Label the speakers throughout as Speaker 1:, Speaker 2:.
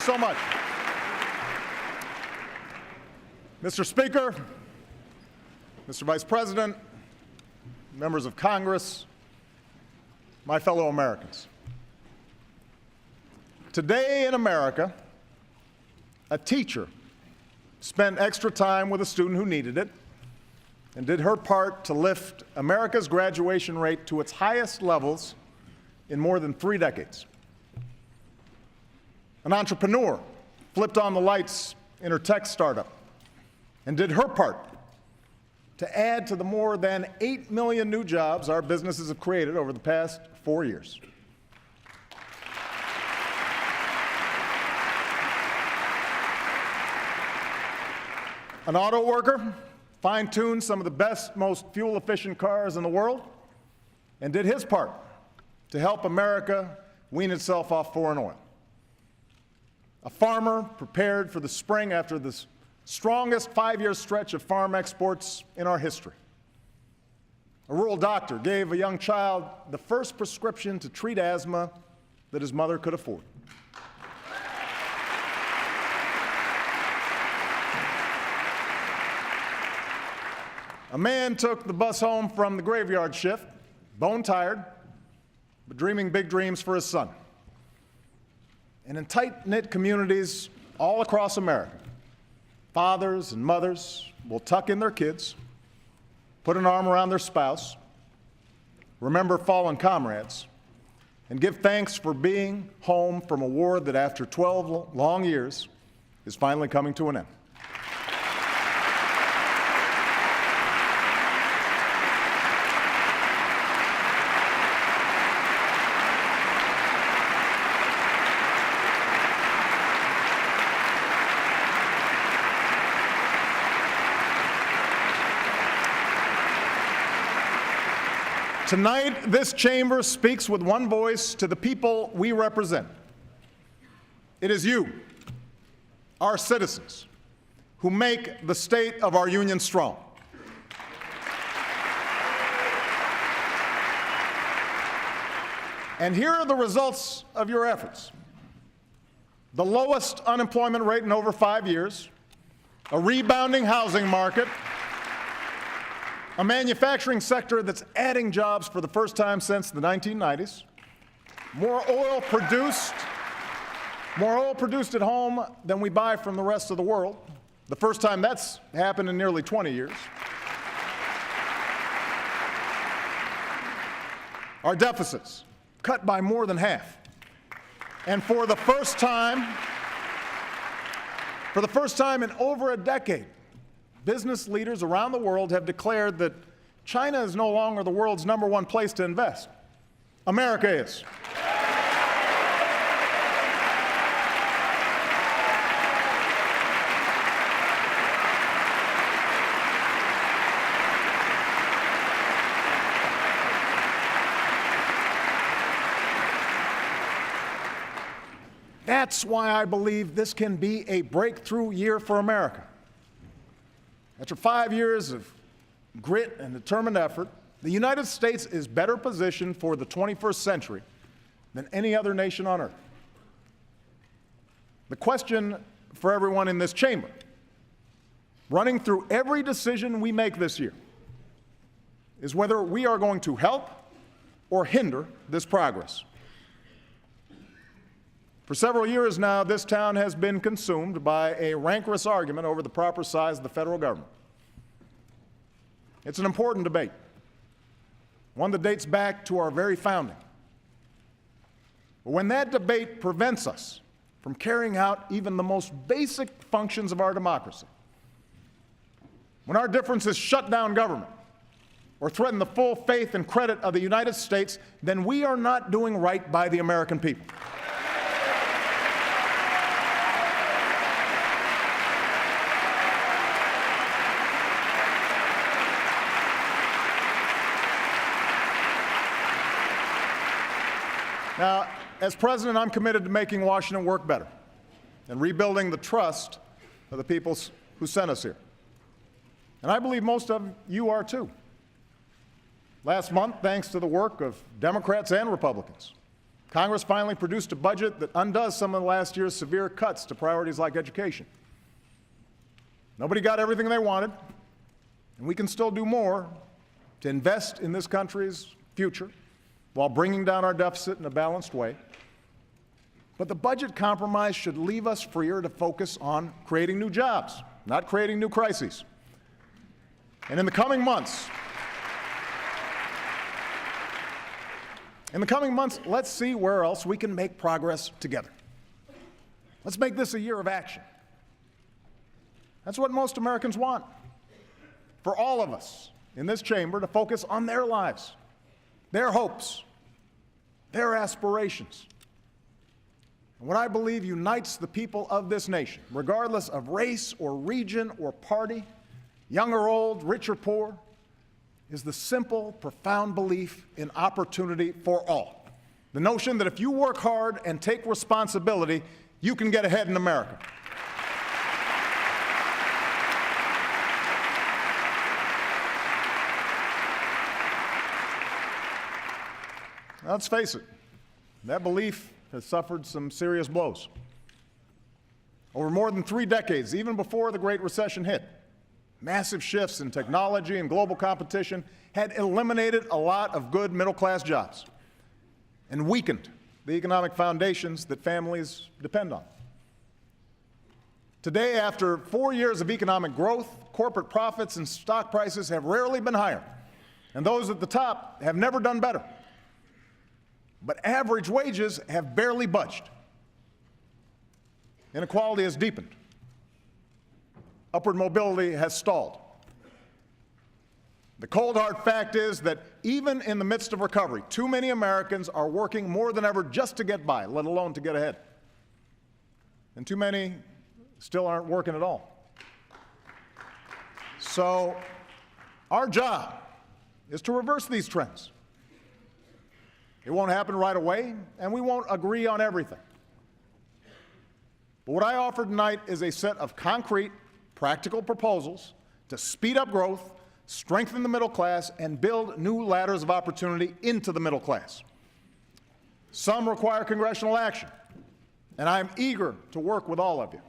Speaker 1: So much. Mr. Speaker, Mr. Vice President, members of Congress, my fellow Americans. Today in America, a teacher spent extra time with a student who needed it and did her part to lift America's graduation rate to its highest levels in more than 3 decades. An entrepreneur flipped on the lights in her tech startup and did her part to add to the more than 8 million new jobs our businesses have created over the past 4 years. An auto worker fine-tuned some of the best, most fuel-efficient cars in the world and did his part to help America wean itself off foreign oil. A farmer prepared for the spring after the strongest 5-year stretch of farm exports in our history. A rural doctor gave a young child the first prescription to treat asthma that his mother could afford. A man took the bus home from the graveyard shift, bone-tired, but dreaming big dreams for his son. And in tight-knit communities all across America, fathers and mothers will tuck in their kids, put an arm around their spouse, remember fallen comrades, and give thanks for being home from a war that after 12 long years is finally coming to an end. Tonight, this chamber speaks with one voice to the people we represent. It is you, our citizens, who make the state of our union strong. And here are the results of your efforts. The lowest unemployment rate in over 5 years, a rebounding housing market, a manufacturing sector that's adding jobs for the first time since the 1990s, more oil produced at home than we buy from the rest of the world, the first time that's happened in nearly 20 years. Our deficits cut by more than half. And for the first time in over a decade, business leaders around the world have declared that China is no longer the world's #1 place to invest. America is. That's why I believe this can be a breakthrough year for America. After 5 years of grit and determined effort, the United States is better positioned for the 21st century than any other nation on earth. The question for everyone in this chamber, running through every decision we make this year, is whether we are going to help or hinder this progress. For several years now, this town has been consumed by a rancorous argument over the proper size of the federal government. It's an important debate, one that dates back to our very founding. But when that debate prevents us from carrying out even the most basic functions of our democracy, when our differences shut down government or threaten the full faith and credit of the United States, then we are not doing right by the American people. Now, as president, I'm committed to making Washington work better and rebuilding the trust of the people who sent us here. And I believe most of you are too. Last month, thanks to the work of Democrats and Republicans, Congress finally produced a budget that undoes some of last year's severe cuts to priorities like education. Nobody got everything they wanted, and we can still do more to invest in this country's future while bringing down our deficit in a balanced way. But the budget compromise should leave us freer to focus on creating new jobs, not creating new crises. And in the coming months, let's see where else we can make progress together. Let's make this a year of action. That's what most Americans want. For all of us in this chamber to focus on their lives, their hopes, their aspirations. And what I believe unites the people of this nation, regardless of race or region or party, young or old, rich or poor, is the simple, profound belief in opportunity for all. The notion that if you work hard and take responsibility, you can get ahead in America. Let's face it, that belief has suffered some serious blows. Over more than 3 decades, even before the Great Recession hit, massive shifts in technology and global competition had eliminated a lot of good middle-class jobs and weakened the economic foundations that families depend on. Today, after 4 years of economic growth, corporate profits and stock prices have rarely been higher, and those at the top have never done better. But average wages have barely budged. Inequality has deepened. Upward mobility has stalled. The cold hard fact is that even in the midst of recovery, too many Americans are working more than ever just to get by, let alone to get ahead. And too many still aren't working at all. So our job is to reverse these trends. It won't happen right away, and we won't agree on everything. But what I offer tonight is a set of concrete, practical proposals to speed up growth, strengthen the middle class, and build new ladders of opportunity into the middle class. Some require congressional action, and I am eager to work with all of you.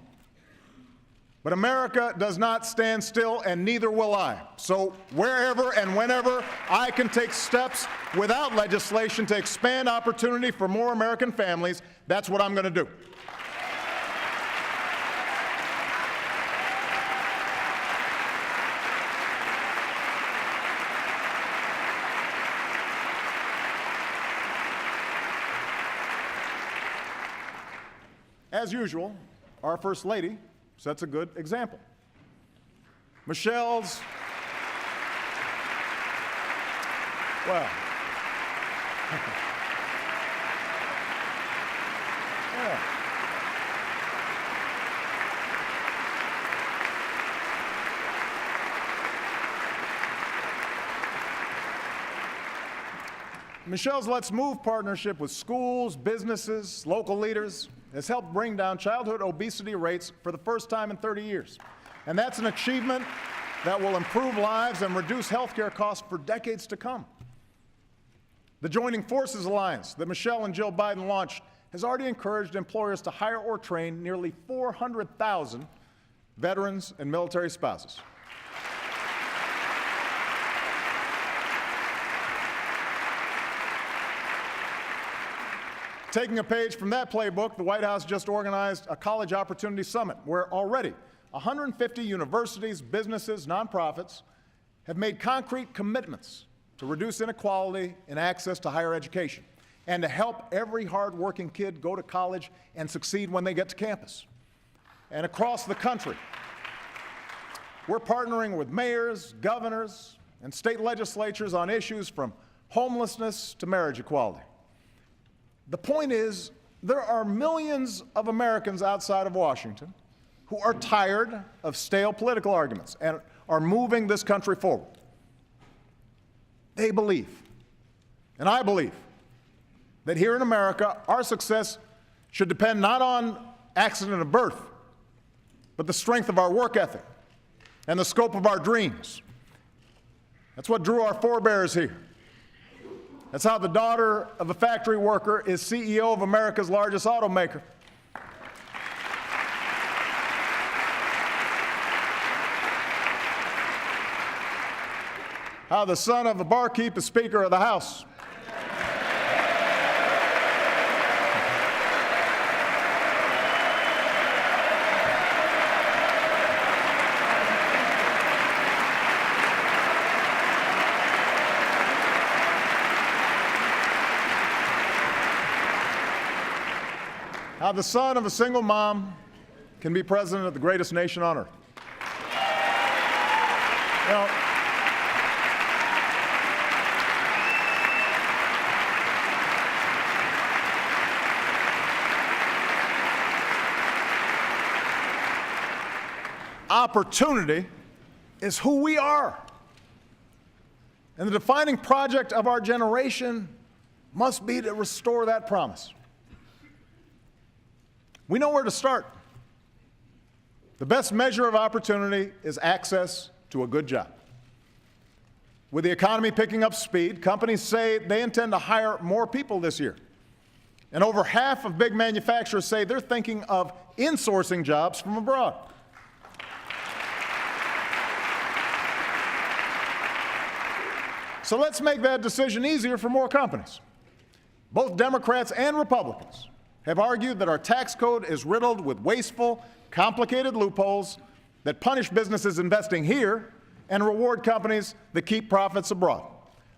Speaker 1: But America does not stand still, and neither will I. So wherever and whenever I can take steps without legislation to expand opportunity for more American families, that's what I'm going to do. As usual, our First Lady sets a good example. Michelle's, well, yeah. Michelle's Let's Move partnership with schools, businesses, local leaders has helped bring down childhood obesity rates for the first time in 30 years. And that's an achievement that will improve lives and reduce health care costs for decades to come. The Joining Forces Alliance that Michelle and Jill Biden launched has already encouraged employers to hire or train nearly 400,000 veterans and military spouses. Taking a page from that playbook, the White House just organized a College Opportunity Summit where already 150 universities, businesses, nonprofits have made concrete commitments to reduce inequality in access to higher education and to help every hard-working kid go to college and succeed when they get to campus. And across the country, we're partnering with mayors, governors, and state legislatures on issues from homelessness to marriage equality. The point is, there are millions of Americans outside of Washington who are tired of stale political arguments and are moving this country forward. They believe, and I believe, that here in America, our success should depend not on accident of birth, but the strength of our work ethic and the scope of our dreams. That's what drew our forebears here. That's how the daughter of a factory worker is CEO of America's largest automaker. How the son of a barkeep is Speaker of the House. How the son of a single mom can be president of the greatest nation on earth. You know, opportunity is who we are. And the defining project of our generation must be to restore that promise. We know where to start. The best measure of opportunity is access to a good job. With the economy picking up speed, companies say they intend to hire more people this year. And over half of big manufacturers say they're thinking of insourcing jobs from abroad. So let's make that decision easier for more companies. Both Democrats and Republicans have argued that our tax code is riddled with wasteful, complicated loopholes that punish businesses investing here and reward companies that keep profits abroad.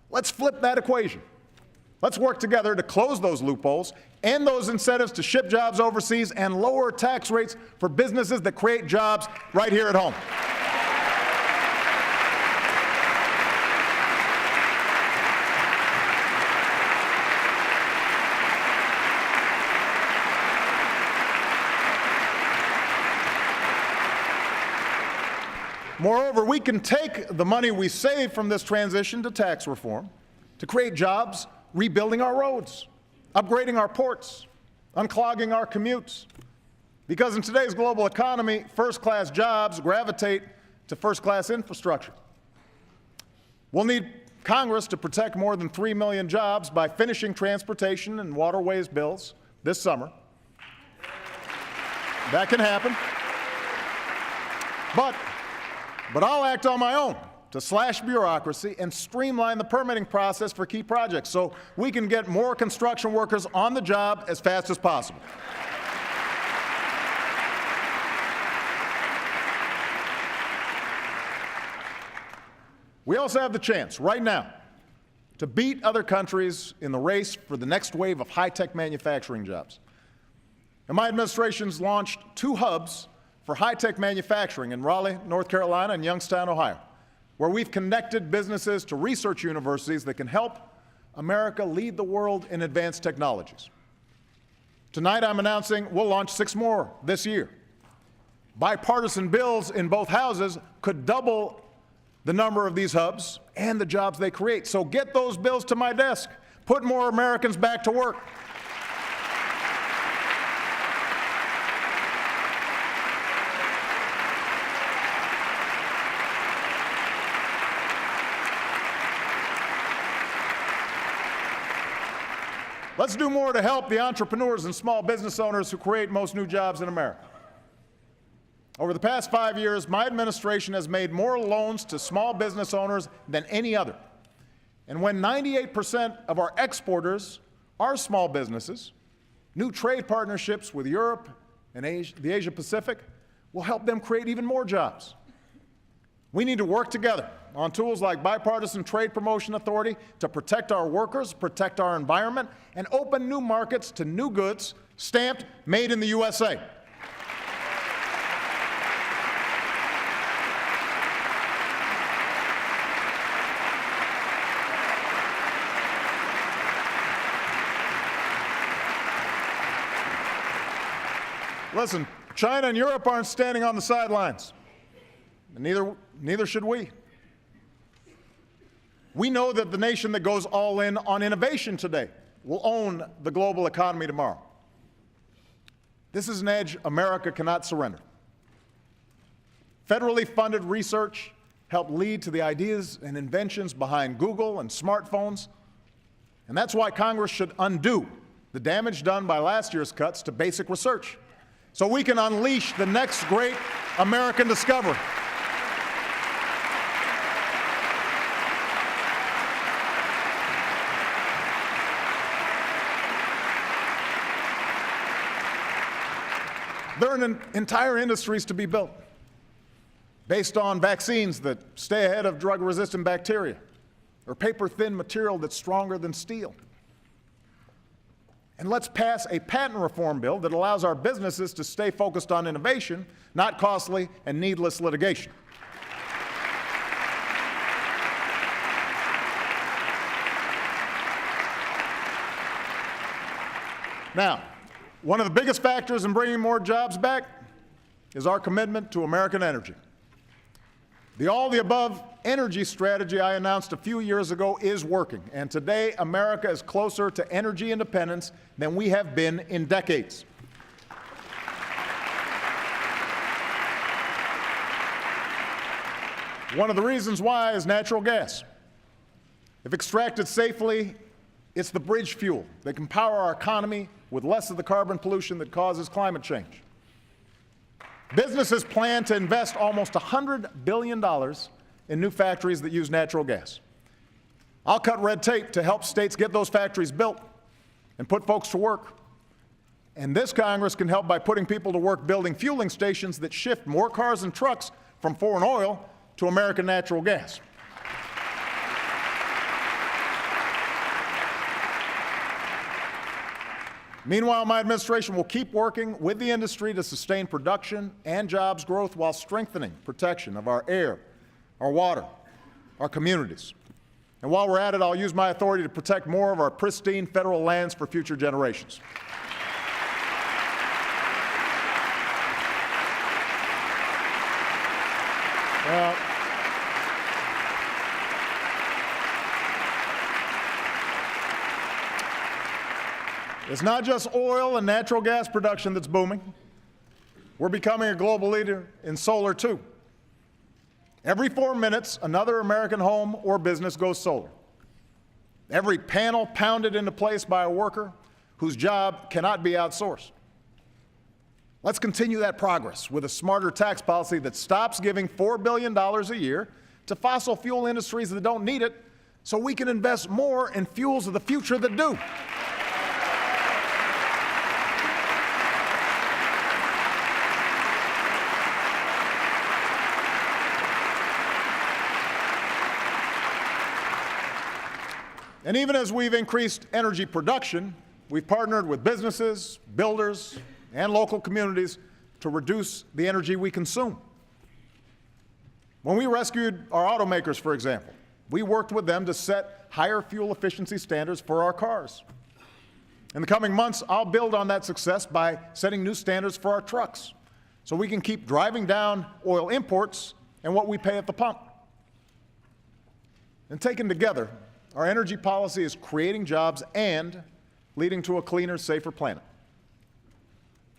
Speaker 1: Let's flip that equation. Let's work together to close those loopholes, end those incentives to ship jobs overseas, and lower tax rates for businesses that create jobs right here at home. Moreover, we can take the money we save from this transition to tax reform to create jobs, rebuilding our roads, upgrading our ports, unclogging our commutes. Because in today's global economy, first-class jobs gravitate to first-class infrastructure. We'll need Congress to protect more than 3 million jobs by finishing transportation and waterways bills this summer. That can happen. But I'll act on my own to slash bureaucracy and streamline the permitting process for key projects so we can get more construction workers on the job as fast as possible. We also have the chance right now to beat other countries in the race for the next wave of high-tech manufacturing jobs. And my administration's launched 2 hubs for high-tech manufacturing in Raleigh, North Carolina, and Youngstown, Ohio, where we've connected businesses to research universities that can help America lead the world in advanced technologies. Tonight, I'm announcing we'll launch 6 more this year. Bipartisan bills in both houses could double the number of these hubs and the jobs they create. So get those bills to my desk. Put more Americans back to work. Let's do more to help the entrepreneurs and small business owners who create most new jobs in America. Over the past 5 years, my administration has made more loans to small business owners than any other. And when 98% of our exporters are small businesses, new trade partnerships with Europe and the Asia Pacific will help them create even more jobs. We need to work together on tools like Bipartisan Trade Promotion Authority to protect our workers, protect our environment, and open new markets to new goods stamped Made in the USA. Listen, China and Europe aren't standing on the sidelines. And neither should we. We know that the nation that goes all in on innovation today will own the global economy tomorrow. This is an edge America cannot surrender. Federally funded research helped lead to the ideas and inventions behind Google and smartphones. And that's why Congress should undo the damage done by last year's cuts to basic research, so we can unleash the next great American discovery. There are entire industries to be built based on vaccines that stay ahead of drug-resistant bacteria, or paper-thin material that's stronger than steel. And let's pass a patent reform bill that allows our businesses to stay focused on innovation, not costly and needless litigation. Now, one of the biggest factors in bringing more jobs back is our commitment to American energy. The all-the-above energy strategy I announced a few years ago is working, and today America is closer to energy independence than we have been in decades. One of the reasons why is natural gas. If extracted safely, it's the bridge fuel that can power our economy with less of the carbon pollution that causes climate change. Businesses plan to invest almost $100 billion in new factories that use natural gas. I'll cut red tape to help states get those factories built and put folks to work. And this Congress can help by putting people to work building fueling stations that shift more cars and trucks from foreign oil to American natural gas. Meanwhile, my administration will keep working with the industry to sustain production and jobs growth while strengthening protection of our air, our water, our communities. And while we're at it, I'll use my authority to protect more of our pristine federal lands for future generations. It's not just oil and natural gas production that's booming. We're becoming a global leader in solar, too. Every 4 minutes, another American home or business goes solar. Every panel pounded into place by a worker whose job cannot be outsourced. Let's continue that progress with a smarter tax policy that stops giving $4 billion a year to fossil fuel industries that don't need it, so we can invest more in fuels of the future that do. And even as we've increased energy production, we've partnered with businesses, builders, and local communities to reduce the energy we consume. When we rescued our automakers, for example, we worked with them to set higher fuel efficiency standards for our cars. In the coming months, I'll build on that success by setting new standards for our trucks, so we can keep driving down oil imports and what we pay at the pump. And taken together, our energy policy is creating jobs and leading to a cleaner, safer planet.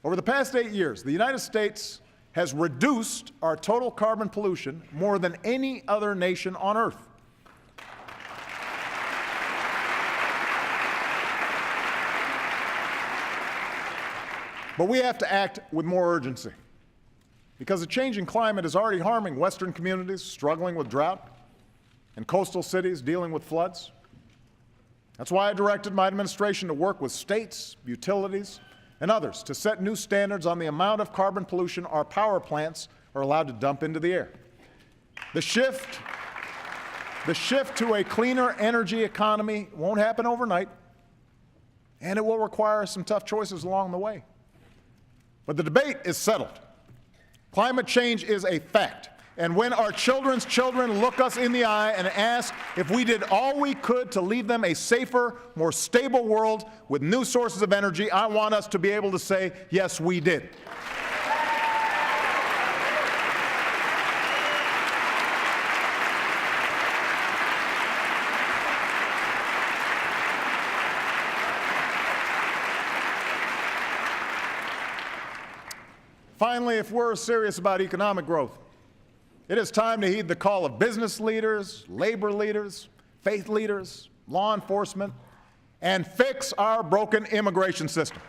Speaker 1: Over the past 8 years, the United States has reduced our total carbon pollution more than any other nation on Earth. But we have to act with more urgency, because the changing climate is already harming Western communities struggling with drought and coastal cities dealing with floods. That's why I directed my administration to work with states, utilities, and others to set new standards on the amount of carbon pollution our power plants are allowed to dump into the air. The shift to a cleaner energy economy won't happen overnight, and it will require some tough choices along the way. But the debate is settled. Climate change is a fact. And when our children's children look us in the eye and ask if we did all we could to leave them a safer, more stable world with new sources of energy, I want us to be able to say, yes, we did. Finally, if we're serious about economic growth, it is time to heed the call of business leaders, labor leaders, faith leaders, law enforcement, and fix our broken immigration system.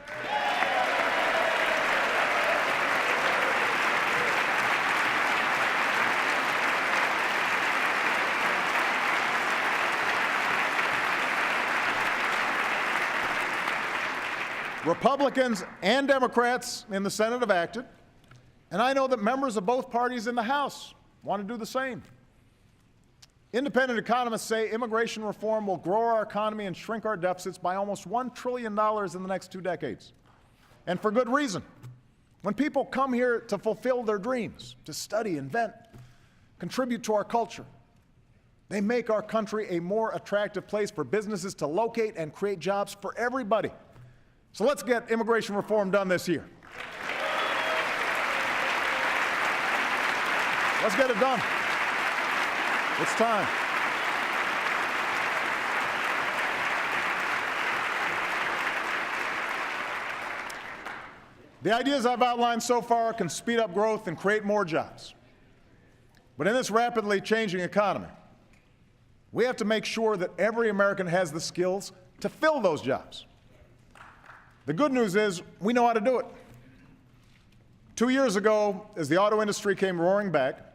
Speaker 1: Republicans and Democrats in the Senate have acted, and I know that members of both parties in the House want to do the same. Independent economists say immigration reform will grow our economy and shrink our deficits by almost $1 trillion in the next 2 decades. And for good reason. When people come here to fulfill their dreams, to study, invent, contribute to our culture, they make our country a more attractive place for businesses to locate and create jobs for everybody. So let's get immigration reform done this year. Let's get it done. It's time. The ideas I've outlined so far can speed up growth and create more jobs. But in this rapidly changing economy, we have to make sure that every American has the skills to fill those jobs. The good news is we know how to do it. 2 years ago, as the auto industry came roaring back,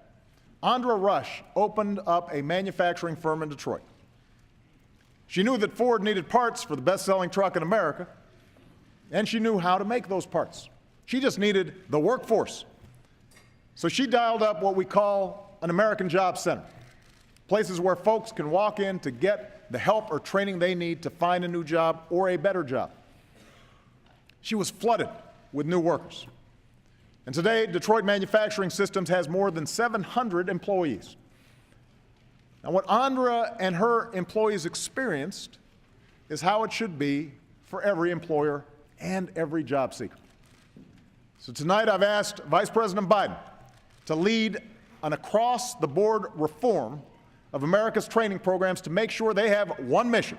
Speaker 1: Andra Rush opened up a manufacturing firm in Detroit. She knew that Ford needed parts for the best-selling truck in America, and she knew how to make those parts. She just needed the workforce. So she dialed up what we call an American Job Center, places where folks can walk in to get the help or training they need to find a new job or a better job. She was flooded with new workers. And today, Detroit Manufacturing Systems has more than 700 employees. Now, what Andra and her employees experienced is how it should be for every employer and every job seeker. So tonight, I've asked Vice President Biden to lead an across-the-board reform of America's training programs to make sure they have one mission: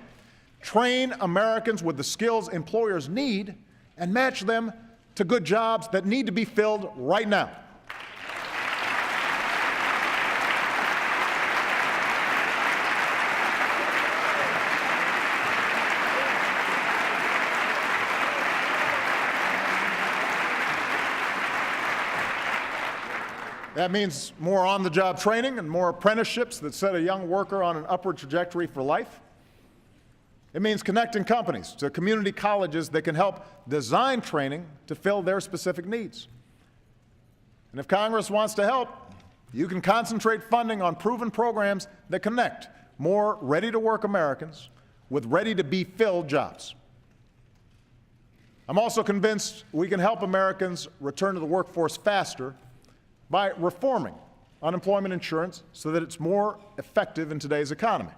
Speaker 1: train Americans with the skills employers need and match them to good jobs that need to be filled right now. That means more on-the-job training and more apprenticeships that set a young worker on an upward trajectory for life. It means connecting companies to community colleges that can help design training to fill their specific needs. And if Congress wants to help, you can concentrate funding on proven programs that connect more ready-to-work Americans with ready-to-be-filled jobs. I'm also convinced we can help Americans return to the workforce faster by reforming unemployment insurance so that it's more effective in today's economy.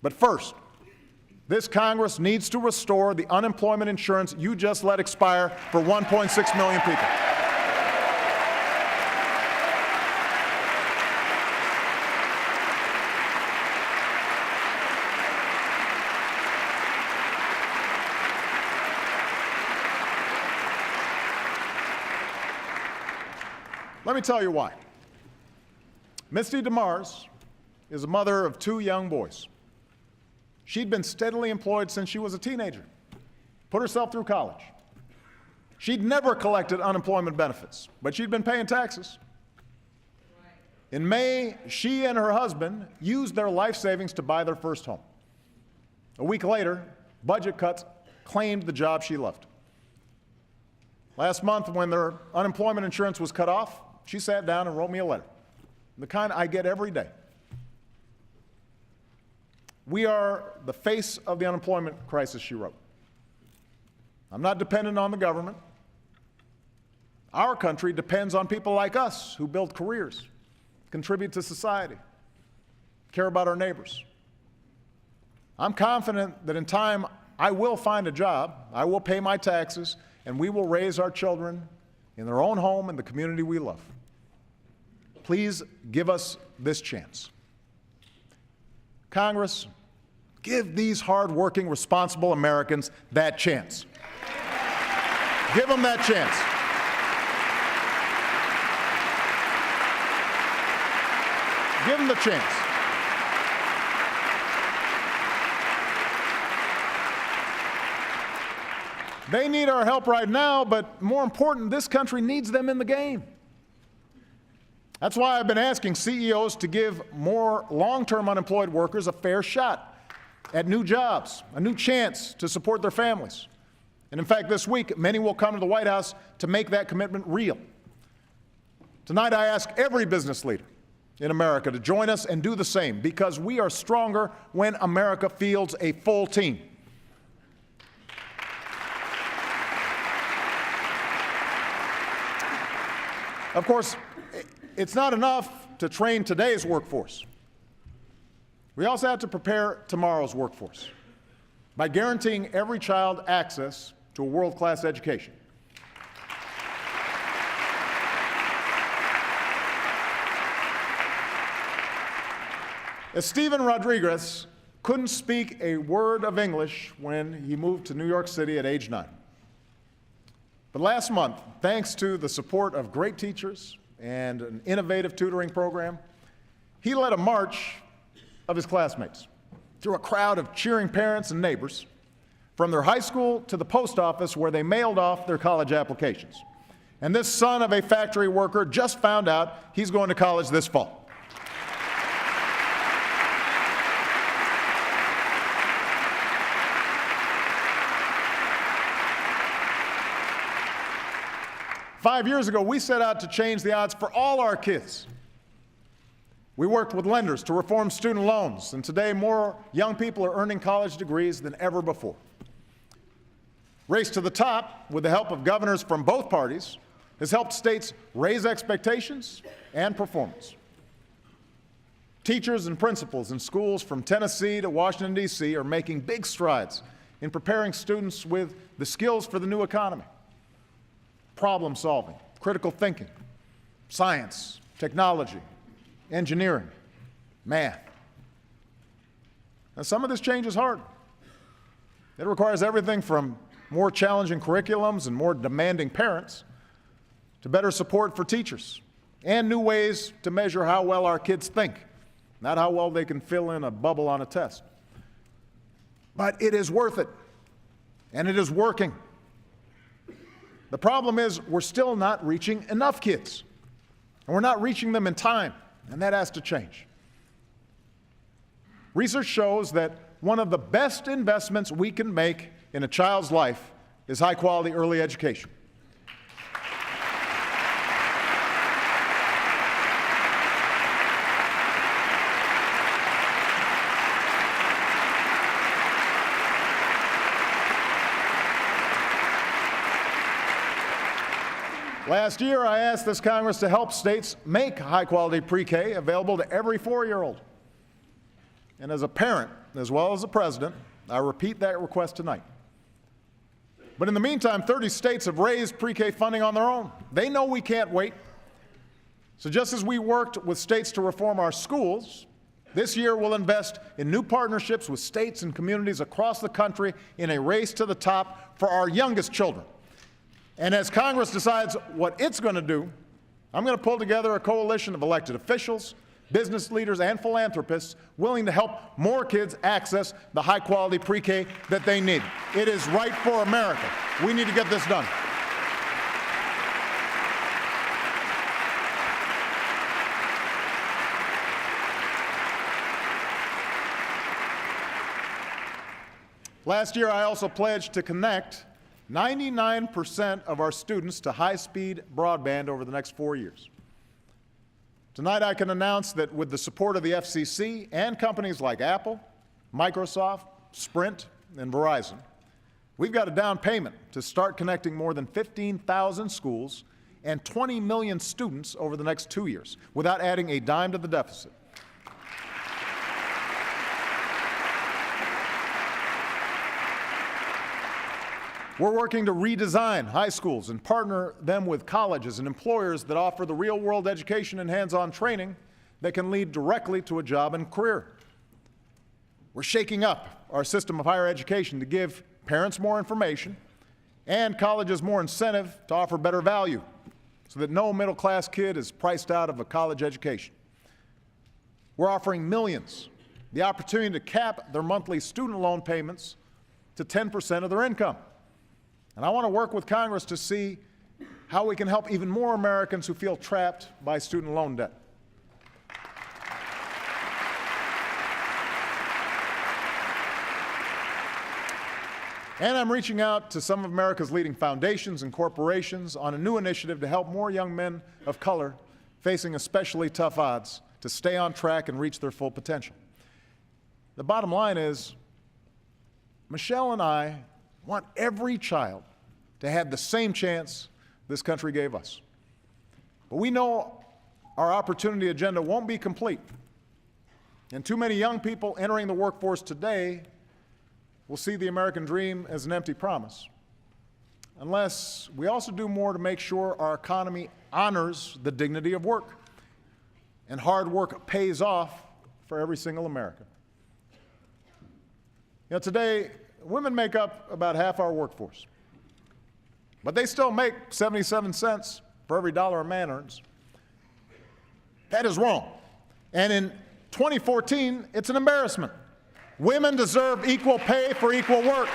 Speaker 1: But first, this Congress needs to restore the unemployment insurance you just let expire for 1.6 million people. Let me tell you why. Misty DeMars is a mother of 2 young boys. She'd been steadily employed since she was a teenager, put herself through college. She'd never collected unemployment benefits, but she'd been paying taxes. In May, she and her husband used their life savings to buy their first home. A week later, budget cuts claimed the job she loved. Last month, when their unemployment insurance was cut off, she sat down and wrote me a letter, the kind I get every day. We are the face of the unemployment crisis, she wrote. I'm not dependent on the government. Our country depends on people like us who build careers, contribute to society, care about our neighbors. I'm confident that in time I will find a job, I will pay my taxes, and we will raise our children in their own home and the community we love. Please give us this chance. Congress, give these hard-working, responsible Americans that chance. Give them that chance. Give them the chance. They need our help right now, but more important, this country needs them in the game. That's why I've been asking CEOs to give more long-term unemployed workers a fair shot at new jobs, a new chance to support their families. And in fact, this week, many will come to the White House to make that commitment real. Tonight, I ask every business leader in America to join us and do the same, because we are stronger when America fields a full team. Of course, it's not enough to train today's workforce. We also have to prepare tomorrow's workforce by guaranteeing every child access to a world-class education. As Steven Rodriguez couldn't speak a word of English when he moved to New York City at age 9. But last month, thanks to the support of great teachers and an innovative tutoring program, he led a march of his classmates through a crowd of cheering parents and neighbors from their high school to the post office where they mailed off their college applications. And this son of a factory worker just found out he's going to college this fall. Five years ago, we set out to change the odds for all our kids. We worked with lenders to reform student loans, and today more young people are earning college degrees than ever before. Race to the Top, with the help of governors from both parties, has helped states raise expectations and performance. Teachers and principals in schools from Tennessee to Washington, D.C. are making big strides in preparing students with the skills for the new economy: problem solving, critical thinking, science, technology, engineering, math. Now, some of this change is hard. It requires everything from more challenging curriculums and more demanding parents to better support for teachers and new ways to measure how well our kids think, not how well they can fill in a bubble on a test. But it is worth it, and it is working. The problem is we're still not reaching enough kids, and we're not reaching them in time, and that has to change. Research shows that one of the best investments we can make in a child's life is high-quality early education. Last year, I asked this Congress to help states make high-quality pre-K available to every 4-year-old. And as a parent, as well as a president, I repeat that request tonight. But in the meantime, 30 states have raised pre-K funding on their own. They know we can't wait. So just as we worked with states to reform our schools, this year we'll invest in new partnerships with states and communities across the country in a race to the top for our youngest children. And as Congress decides what it's going to do, I'm going to pull together a coalition of elected officials, business leaders, and philanthropists willing to help more kids access the high-quality pre-K that they need. It is right for America. We need to get this done. Last year, I also pledged to connect 99% of our students to high-speed broadband over the next 4 years. Tonight, I can announce that with the support of the FCC and companies like Apple, Microsoft, Sprint, and Verizon, we've got a down payment to start connecting more than 15,000 schools and 20 million students over the next 2 years without adding a dime to the deficit. We're working to redesign high schools and partner them with colleges and employers that offer the real-world education and hands-on training that can lead directly to a job and career. We're shaking up our system of higher education to give parents more information and colleges more incentive to offer better value so that no middle-class kid is priced out of a college education. We're offering millions the opportunity to cap their monthly student loan payments to 10% of their income. And I want to work with Congress to see how we can help even more Americans who feel trapped by student loan debt. And I'm reaching out to some of America's leading foundations and corporations on a new initiative to help more young men of color facing especially tough odds to stay on track and reach their full potential. The bottom line is, Michelle and I want every child to have the same chance this country gave us. But we know our opportunity agenda won't be complete. And too many young people entering the workforce today will see the American dream as an empty promise, unless we also do more to make sure our economy honors the dignity of work and hard work pays off for every single American. You know, today, women make up about half our workforce, but they still make 77 cents for every dollar a man earns. That is wrong. And in 2014, it's an embarrassment. Women deserve equal pay for equal work.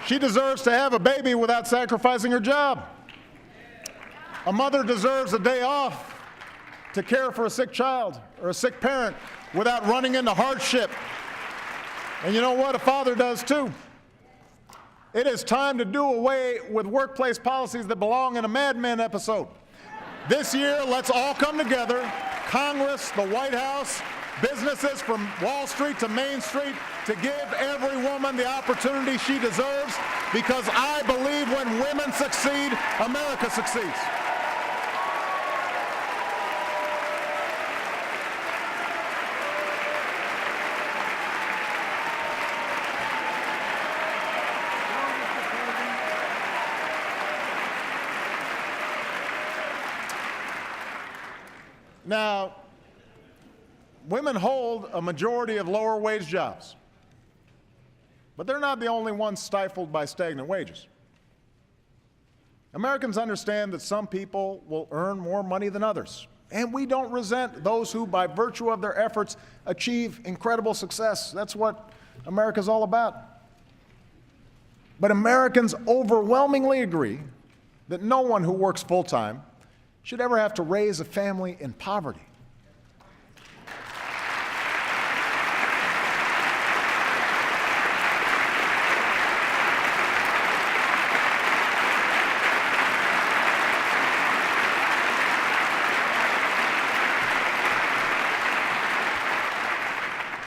Speaker 1: She deserves to have a baby without sacrificing her job. A mother deserves a day off to care for a sick child or a sick parent without running into hardship. And you know what? A father does too. It is time to do away with workplace policies that belong in a Mad Men episode. This year, let's all come together, Congress, the White House, businesses from Wall Street to Main Street, to give every woman the opportunity she deserves, because I believe when women succeed, America succeeds. Now, women hold a majority of lower wage jobs, but they're not the only ones stifled by stagnant wages. Americans understand that some people will earn more money than others, and we don't resent those who, by virtue of their efforts, achieve incredible success. That's what America's all about. But Americans overwhelmingly agree that no one who works full-time should ever have to raise a family in poverty.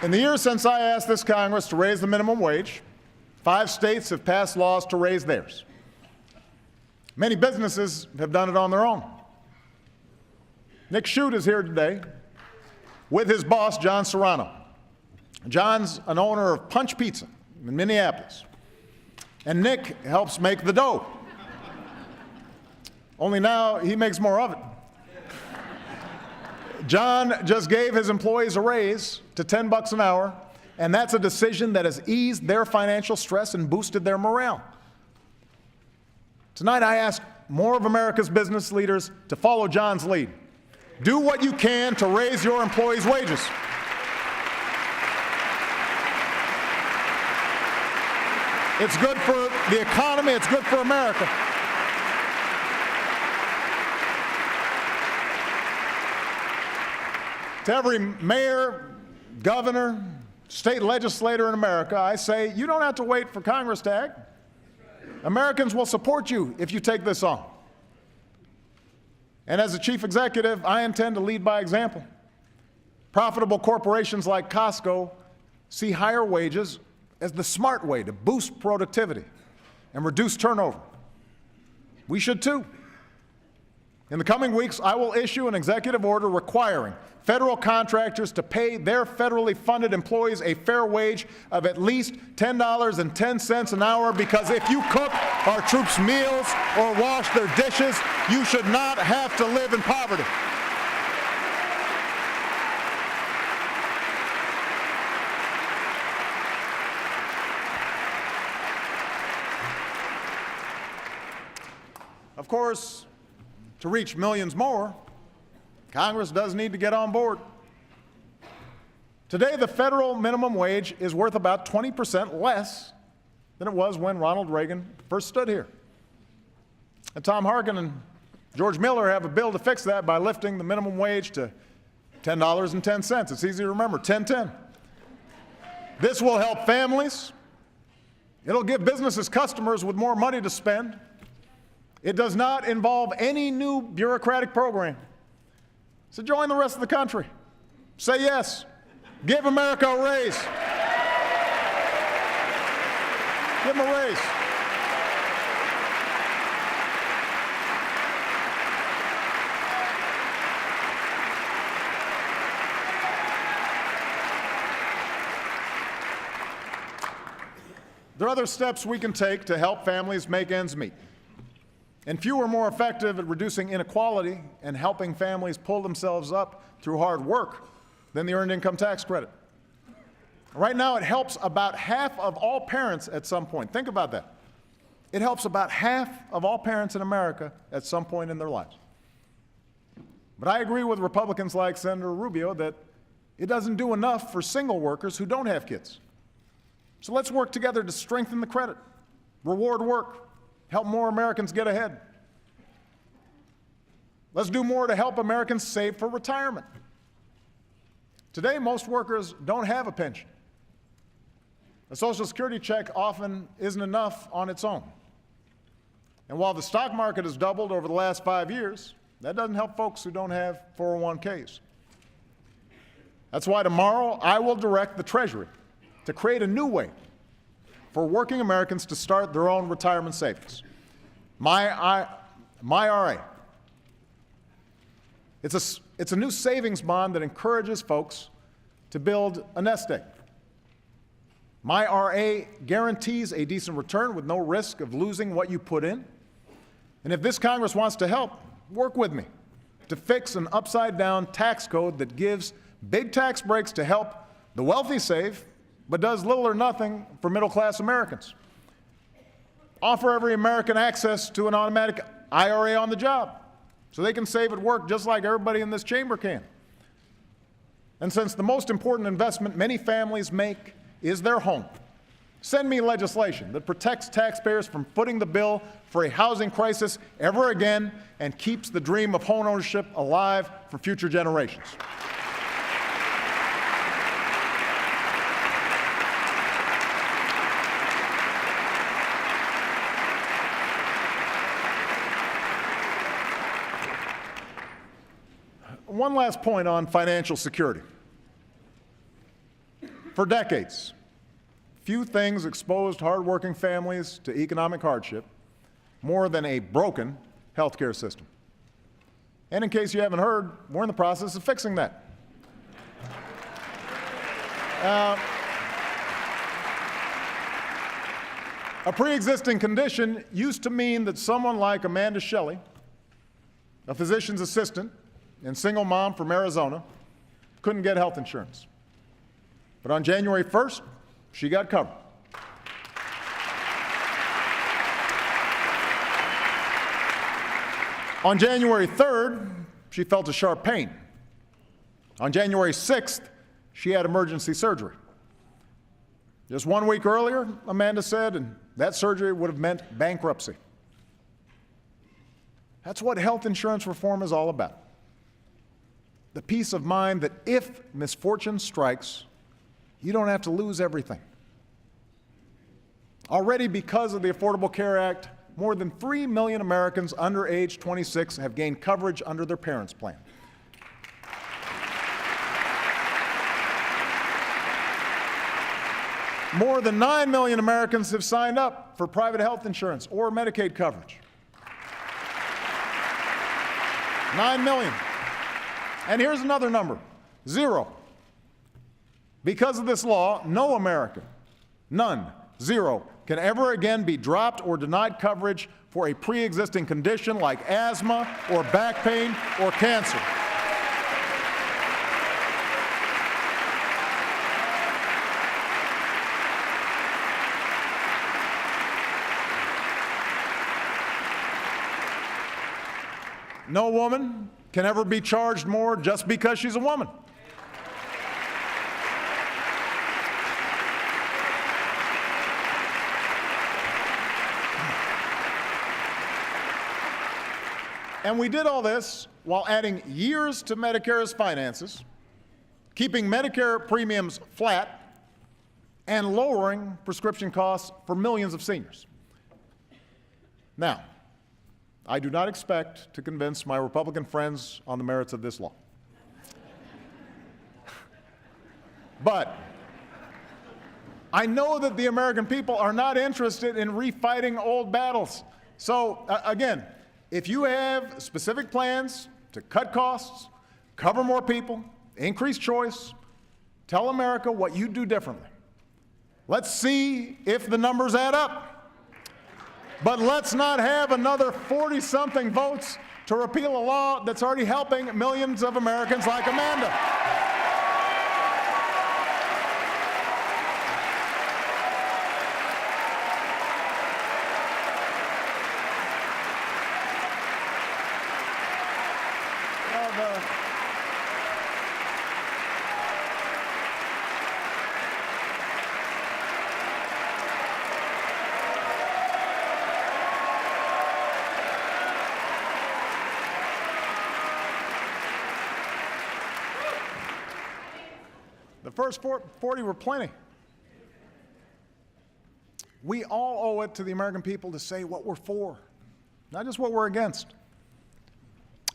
Speaker 1: In the years since I asked this Congress to raise the minimum wage, 5 states have passed laws to raise theirs. Many businesses have done it on their own. Nick Shute is here today with his boss, John Serrano. John's an owner of Punch Pizza in Minneapolis, and Nick helps make the dough. Only now he makes more of it. John just gave his employees a raise to $10 an hour, and that's a decision that has eased their financial stress and boosted their morale. Tonight, I ask more of America's business leaders to follow John's lead. Do what you can to raise your employees' wages. It's good for the economy, it's good for America. To every mayor, governor, state legislator in America, I say, you don't have to wait for Congress to act. Americans will support you if you take this on. And as a chief executive, I intend to lead by example. Profitable corporations like Costco see higher wages as the smart way to boost productivity and reduce turnover. We should too. In the coming weeks, I will issue an executive order requiring federal contractors to pay their federally funded employees a fair wage of at least $10.10 an hour, because if you cook our troops' meals or wash their dishes, you should not have to live in poverty. Of course, to reach millions more, Congress does need to get on board. Today, the federal minimum wage is worth about 20% less than it was when Ronald Reagan first stood here. And Tom Harkin and George Miller have a bill to fix that by lifting the minimum wage to $10.10. It's easy to remember, 10-10. This will help families. It'll give businesses customers with more money to spend. It does not involve any new bureaucratic program. So join the rest of the country. Say yes. Give America a raise. Give them a raise. There are other steps we can take to help families make ends meet. And few are more effective at reducing inequality and helping families pull themselves up through hard work than the Earned Income Tax Credit. Right now, it helps about half of all parents at some point. Think about that. It helps about half of all parents in America at some point in their lives. But I agree with Republicans like Senator Rubio that it doesn't do enough for single workers who don't have kids. So let's work together to strengthen the credit, reward work, help more Americans get ahead. Let's do more to help Americans save for retirement. Today, most workers don't have a pension. A Social Security check often isn't enough on its own. And while the stock market has doubled over the last 5 years, that doesn't help folks who don't have 401ks. That's why tomorrow I will direct the Treasury to create a new way for working Americans to start their own retirement savings. MyRA. It's a new savings bond that encourages folks to build a nest egg. MyRA guarantees a decent return with no risk of losing what you put in. And if this Congress wants to help, work with me to fix an upside-down tax code that gives big tax breaks to help the wealthy save, but does little or nothing for middle-class Americans. Offer every American access to an automatic IRA on the job so they can save at work just like everybody in this chamber can. And since the most important investment many families make is their home, send me legislation that protects taxpayers from footing the bill for a housing crisis ever again and keeps the dream of home ownership alive for future generations. One last point on financial security. For decades, few things exposed hardworking families to economic hardship more than a broken health care system. And in case you haven't heard, we're in the process of fixing that. A pre-existing condition used to mean that someone like Amanda Shelley, a physician's assistant and single mom from Arizona, couldn't get health insurance. But on January 1st, she got covered. On January 3rd, she felt a sharp pain. On January 6th, she had emergency surgery. Just 1 week earlier, Amanda said, and that surgery would have meant bankruptcy. That's what health insurance reform is all about. The peace of mind that if misfortune strikes, you don't have to lose everything. Already, because of the Affordable Care Act, more than 3 million Americans under age 26 have gained coverage under their parents' plan. More than 9 million Americans have signed up for private health insurance or Medicaid coverage. 9 million. And here's another number, 0. Because of this law, no American, none, 0, can ever again be dropped or denied coverage for a pre-existing condition like asthma or back pain or cancer. No woman can ever be charged more just because she's a woman. And we did all this while adding years to Medicare's finances, keeping Medicare premiums flat, and lowering prescription costs for millions of seniors. Now, I do not expect to convince my Republican friends on the merits of this law. But I know that the American people are not interested in refighting old battles. So, again, if you have specific plans to cut costs, cover more people, increase choice, tell America what you do differently. Let's see if the numbers add up. But let's not have another 40-something votes to repeal a law that's already helping millions of Americans like Amanda. The first 40 were plenty. We all owe it to the American people to say what we're for, not just what we're against.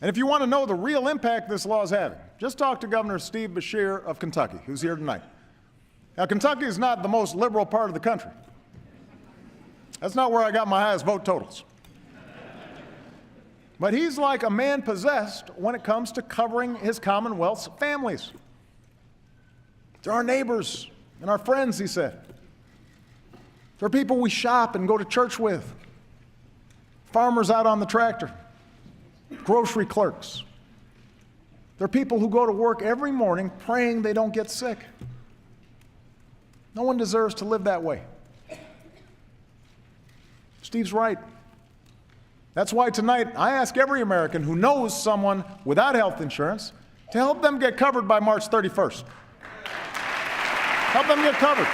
Speaker 1: And if you want to know the real impact this law is having, just talk to Governor Steve Beshear of Kentucky, who's here tonight. Now, Kentucky is not the most liberal part of the country. That's not where I got my highest vote totals. But he's like a man possessed when it comes to covering his Commonwealth's families. They're our neighbors and our friends, he said. They're people we shop and go to church with. Farmers out on the tractor. Grocery clerks. They're people who go to work every morning praying they don't get sick. No one deserves to live that way. Steve's right. That's why tonight I ask every American who knows someone without health insurance to help them get covered by March 31st. Help them get covered.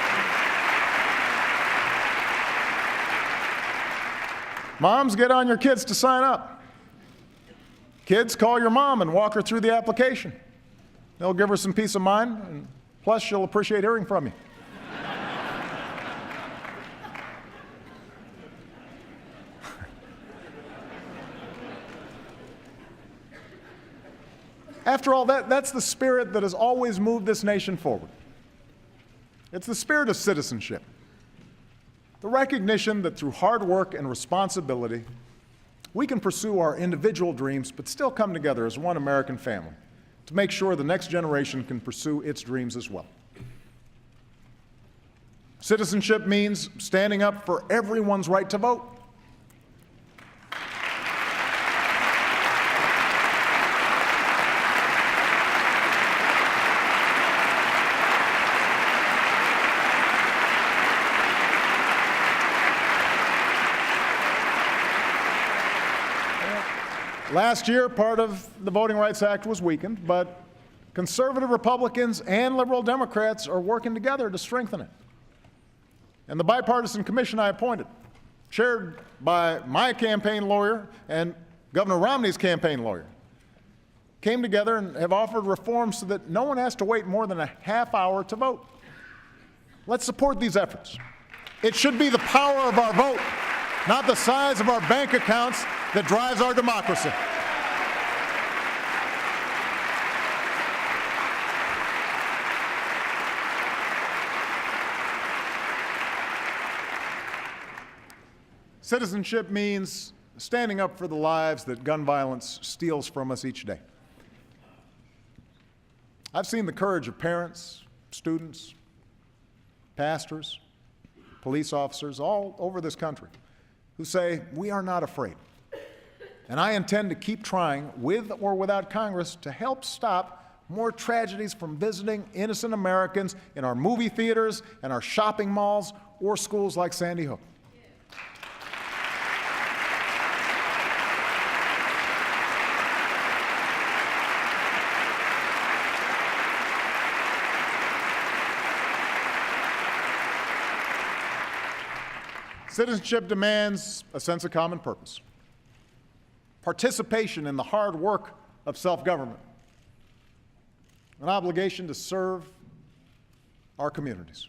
Speaker 1: Moms, get on your kids to sign up. Kids, call your mom and walk her through the application. They'll give her some peace of mind, and plus she'll appreciate hearing from you. After all, that's the spirit that has always moved this nation forward. It's the spirit of citizenship, the recognition that through hard work and responsibility, we can pursue our individual dreams but still come together as one American family to make sure the next generation can pursue its dreams as well. Citizenship means standing up for everyone's right to vote. Last year, part of the Voting Rights Act was weakened, but conservative Republicans and liberal Democrats are working together to strengthen it. And the bipartisan commission I appointed, chaired by my campaign lawyer and Governor Romney's campaign lawyer, came together and have offered reforms so that no one has to wait more than a half hour to vote. Let's support these efforts. It should be the power of our vote, not the size of our bank accounts, that drives our democracy. Citizenship means standing up for the lives that gun violence steals from us each day. I've seen the courage of parents, students, pastors, police officers all over this country who say, we are not afraid. And I intend to keep trying, with or without Congress, to help stop more tragedies from visiting innocent Americans in our movie theaters and our shopping malls or schools like Sandy Hook. Citizenship demands a sense of common purpose, participation in the hard work of self-government, an obligation to serve our communities.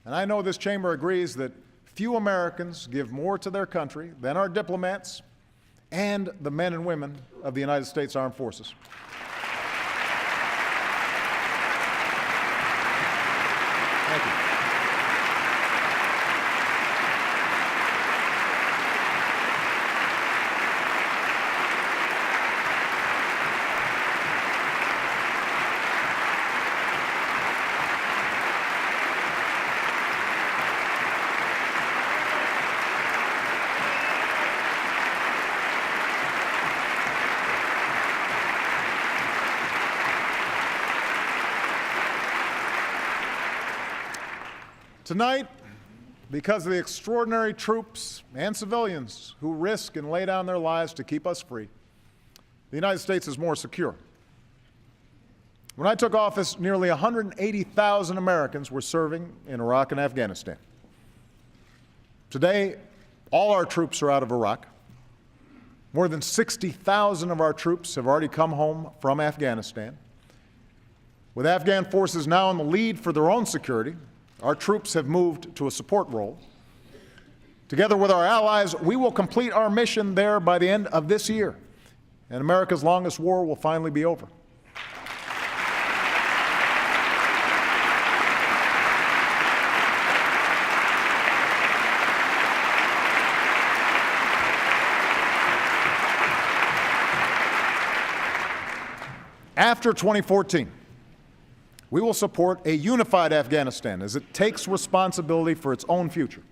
Speaker 1: And I know this chamber agrees that few Americans give more to their country than our diplomats and the men and women of the United States Armed Forces. Thank you. Tonight, because of the extraordinary troops and civilians who risk and lay down their lives to keep us free, the United States is more secure. When I took office, nearly 180,000 Americans were serving in Iraq and Afghanistan. Today, all our troops are out of Iraq. More than 60,000 of our troops have already come home from Afghanistan. With Afghan forces now in the lead for their own security, our troops have moved to a support role. Together with our allies, we will complete our mission there by the end of this year, and America's longest war will finally be over. After 2014, we will support a unified Afghanistan as it takes responsibility for its own future.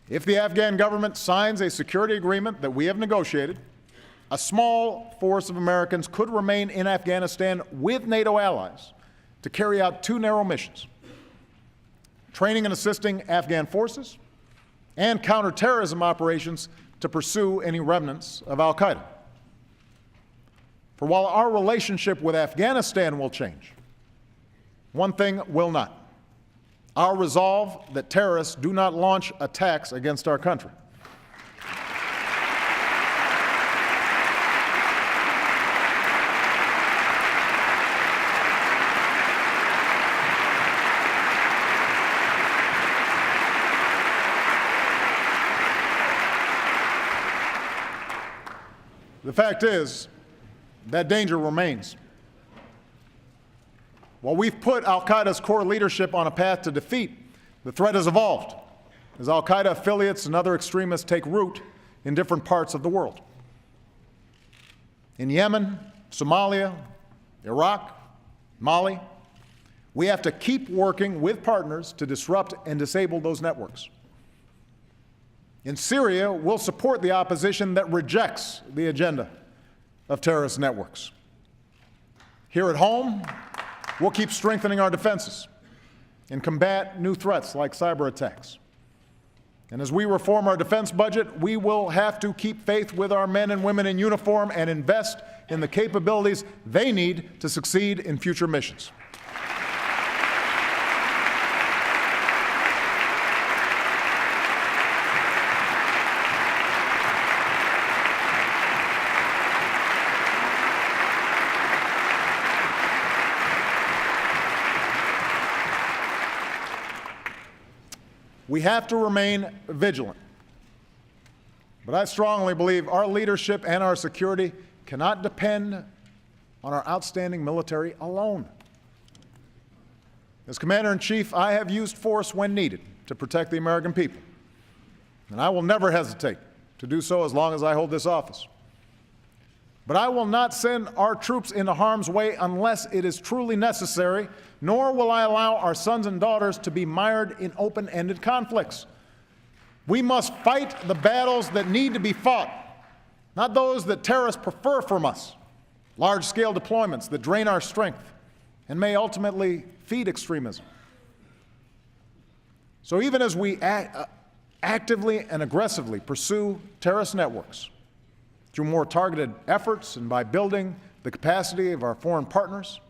Speaker 1: If the Afghan government signs a security agreement that we have negotiated, a small force of Americans could remain in Afghanistan with NATO allies to carry out two narrow missions: training and assisting Afghan forces, and counterterrorism operations to pursue any remnants of al-Qaeda. For while our relationship with Afghanistan will change, one thing will not: our resolve that terrorists do not launch attacks against our country. The fact is, that danger remains. While we've put al-Qaeda's core leadership on a path to defeat, the threat has evolved as al-Qaeda affiliates and other extremists take root in different parts of the world. In Yemen, Somalia, Iraq, Mali, we have to keep working with partners to disrupt and disable those networks. In Syria, we'll support the opposition that rejects the agenda of terrorist networks. Here at home, we'll keep strengthening our defenses and combat new threats like cyber attacks. And as we reform our defense budget, we will have to keep faith with our men and women in uniform and invest in the capabilities they need to succeed in future missions. We have to remain vigilant. But I strongly believe our leadership and our security cannot depend on our outstanding military alone. As Commander-in-Chief, I have used force when needed to protect the American people, and I will never hesitate to do so as long as I hold this office. But I will not send our troops into harm's way unless it is truly necessary, nor will I allow our sons and daughters to be mired in open-ended conflicts. We must fight the battles that need to be fought, not those that terrorists prefer from us, large-scale deployments that drain our strength and may ultimately feed extremism. So even as we actively and aggressively pursue terrorist networks, through more targeted efforts and by building the capacity of our foreign partners,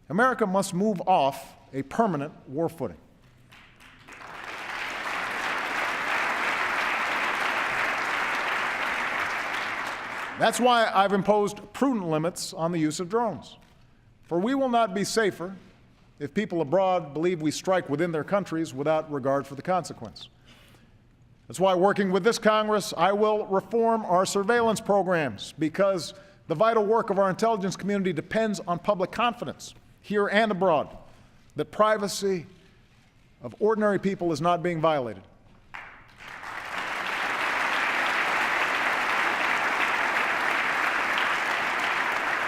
Speaker 1: America must move off a permanent war footing. That's why I've imposed prudent limits on the use of drones. For we will not be safer if people abroad believe we strike within their countries without regard for the consequence. That's why, working with this Congress, I will reform our surveillance programs, because the vital work of our intelligence community depends on public confidence, here and abroad, that privacy of ordinary people is not being violated.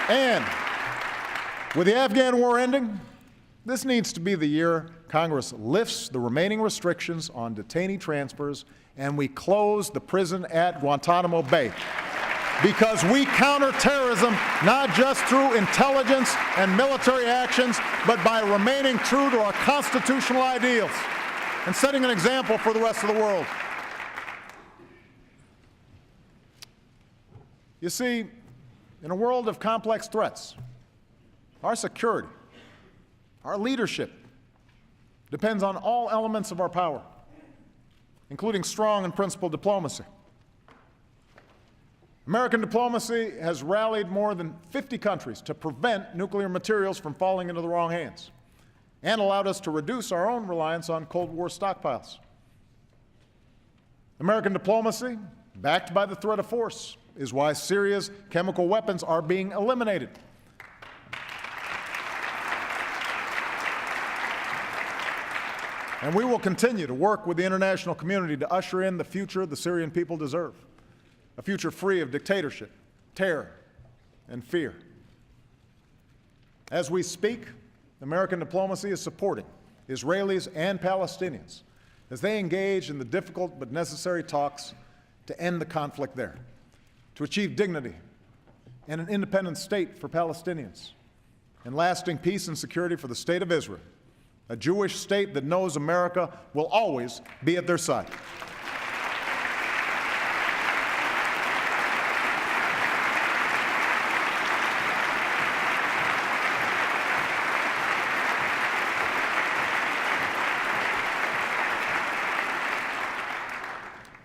Speaker 1: And with the Afghan war ending, this needs to be the year Congress lifts the remaining restrictions on detainee transfers and we close the prison at Guantanamo Bay. Because we counter terrorism not just through intelligence and military actions, but by remaining true to our constitutional ideals and setting an example for the rest of the world. You see, in a world of complex threats, our security, our leadership depends on all elements of our power, including strong and principled diplomacy. American diplomacy has rallied more than 50 countries to prevent nuclear materials from falling into the wrong hands and allowed us to reduce our own reliance on Cold War stockpiles. American diplomacy, backed by the threat of force, is why Syria's chemical weapons are being eliminated. And we will continue to work with the international community to usher in the future the Syrian people deserve, a future free of dictatorship, terror, and fear. As we speak, American diplomacy is supporting Israelis and Palestinians as they engage in the difficult but necessary talks to end the conflict there, to achieve dignity and an independent state for Palestinians, and lasting peace and security for the State of Israel, a Jewish state that knows America will always be at their side.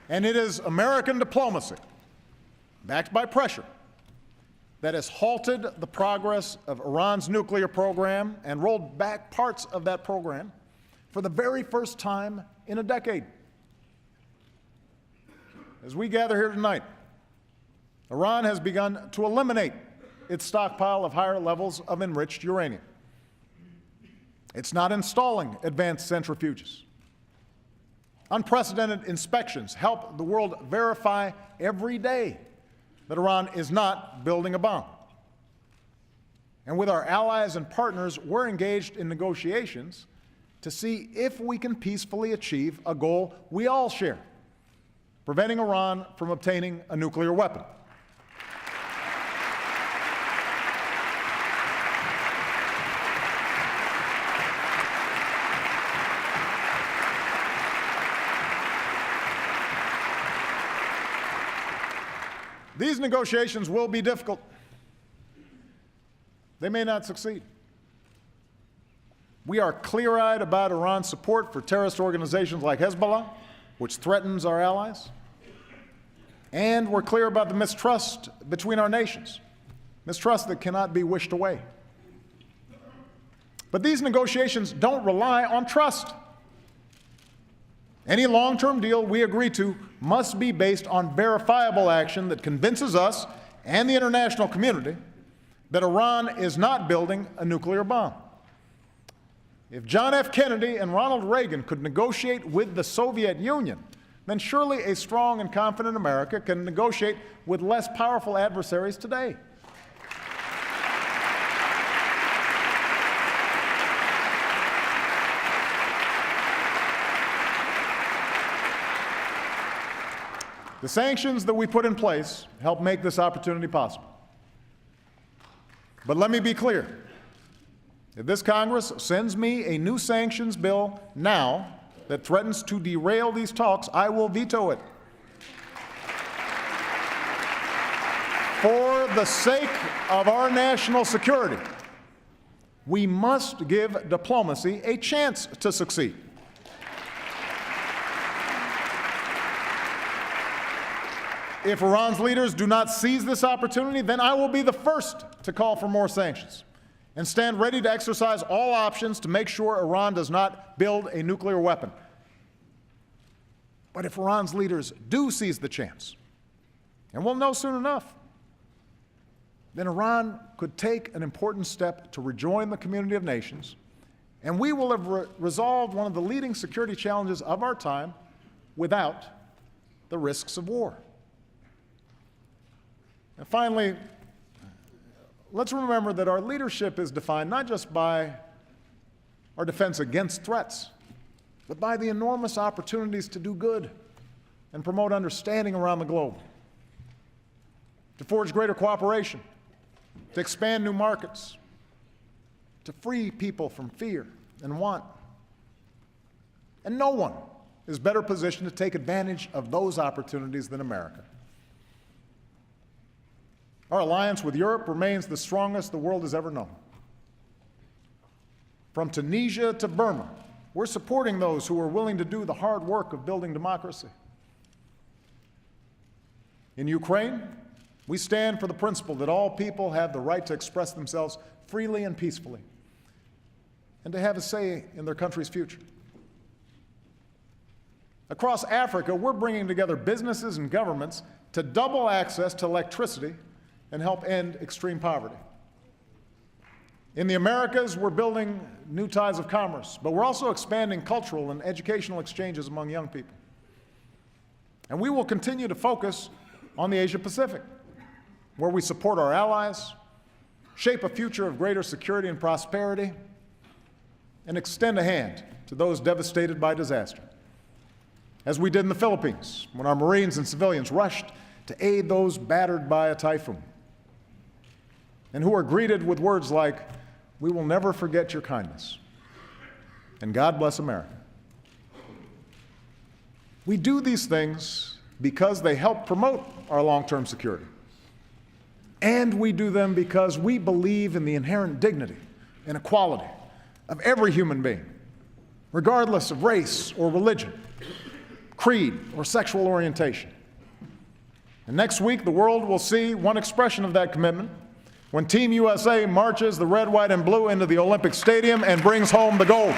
Speaker 1: And it is American diplomacy, backed by pressure, that has halted the progress of Iran's nuclear program and rolled back parts of that program for the very first time in a decade. As we gather here tonight, Iran has begun to eliminate its stockpile of higher levels of enriched uranium. It's not installing advanced centrifuges. Unprecedented inspections help the world verify every day that Iran is not building a bomb. And with our allies and partners, we're engaged in negotiations to see if we can peacefully achieve a goal we all share, preventing Iran from obtaining a nuclear weapon. These negotiations will be difficult. They may not succeed. We are clear-eyed about Iran's support for terrorist organizations like Hezbollah, which threatens our allies. And we're clear about the mistrust between our nations, mistrust that cannot be wished away. But these negotiations don't rely on trust. Any long-term deal we agree to must be based on verifiable action that convinces us and the international community that Iran is not building a nuclear bomb. If John F. Kennedy and Ronald Reagan could negotiate with the Soviet Union, then surely a strong and confident America can negotiate with less powerful adversaries today. The sanctions that we put in place help make this opportunity possible. But let me be clear. If this Congress sends me a new sanctions bill now that threatens to derail these talks, I will veto it. For the sake of our national security, we must give diplomacy a chance to succeed. If Iran's leaders do not seize this opportunity, then I will be the first to call for more sanctions and stand ready to exercise all options to make sure Iran does not build a nuclear weapon. But if Iran's leaders do seize the chance, and we'll know soon enough, then Iran could take an important step to rejoin the community of nations, and we will have resolved one of the leading security challenges of our time without the risks of war. And finally, let's remember that our leadership is defined not just by our defense against threats, but by the enormous opportunities to do good and promote understanding around the globe, to forge greater cooperation, to expand new markets, to free people from fear and want. And no one is better positioned to take advantage of those opportunities than America. Our alliance with Europe remains the strongest the world has ever known. From Tunisia to Burma, we're supporting those who are willing to do the hard work of building democracy. In Ukraine, we stand for the principle that all people have the right to express themselves freely and peacefully, and to have a say in their country's future. Across Africa, we're bringing together businesses and governments to double access to electricity and help end extreme poverty. In the Americas, we're building new ties of commerce, but we're also expanding cultural and educational exchanges among young people. And we will continue to focus on the Asia-Pacific, where we support our allies, shape a future of greater security and prosperity, and extend a hand to those devastated by disaster, as we did in the Philippines when our Marines and civilians rushed to aid those battered by a typhoon, and who are greeted with words like, "We will never forget your kindness," and "God bless America." We do these things because they help promote our long-term security. And we do them because we believe in the inherent dignity and equality of every human being, regardless of race or religion, creed or sexual orientation. And next week, the world will see one expression of that commitment when Team USA marches the red, white, and blue into the Olympic Stadium and brings home the gold.